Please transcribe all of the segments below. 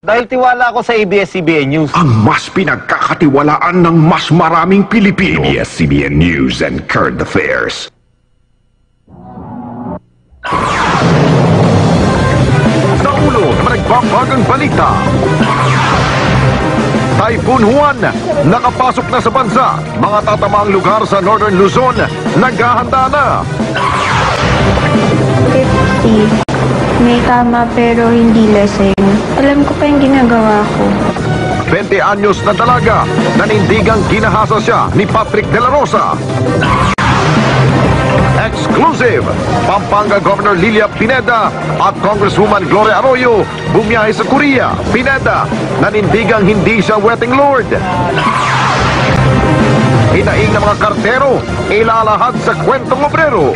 Dahil tiwala ako sa ABS-CBN News. Ang mas pinagkakatiwalaan ng mas maraming Pilipino. ABS-CBN News and Current Affairs. Sa ulo ng nagbabagang balita. Typhoon Juan, nakapasok na sa bansa. Mga tatamaang lugar sa Northern Luzon, naghahanda na. 50. May tama pero hindi lasing. Alam ko pa yung ginagawa ko. 20 anyos na dalaga, nanindigang ginahasa siya ni Patrick De La Rosa. Exclusive! Pampanga Governor Lilia Pineda at Congresswoman Gloria Arroyo bumiyahe sa Korea. Pineda, nanindigang hindi siya wedding lord. Hinaing ng mga kartero, ilalahad sa kwentong obrero.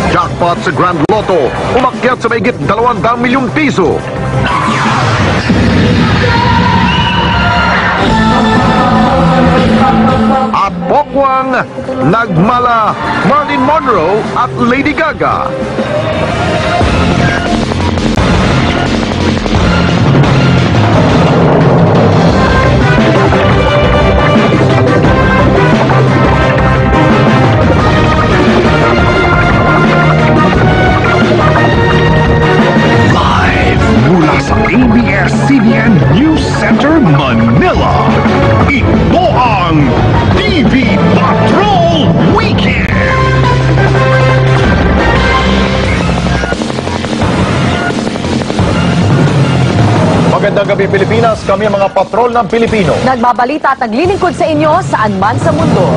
Jackpot sa Grand Lotto, umakyat sa mahigit 200 milyong piso. At pokwang nagmala Marilyn Monroe at Lady Gaga. ABS-CBN News Center, Manila. Ito ang TV Patrol Weekend! Magandang gabi Pilipinas, kami ang mga patrol ng Pilipino. Nagbabalita at naglilingkod sa inyo saan man sa mundo.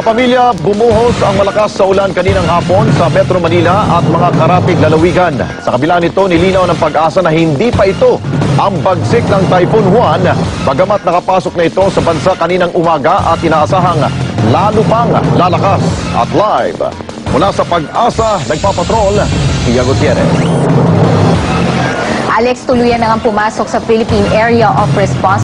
Kapamilya, bumuhos ang malakas sa ulan kaninang hapon sa Metro Manila at mga karatig lalawigan. Sa kabila nito, nilinaw ng Pag-asa na hindi pa ito ang bagsik ng Typhoon Juan, bagamat nakapasok na ito sa bansa kaninang umaga at inaasahang lalo pang lalakas. At live mula sa Pag-asa, nagpapatrol, Pia Gutierrez. Alex, tuluyan na nga pumasok sa Philippine Area of Response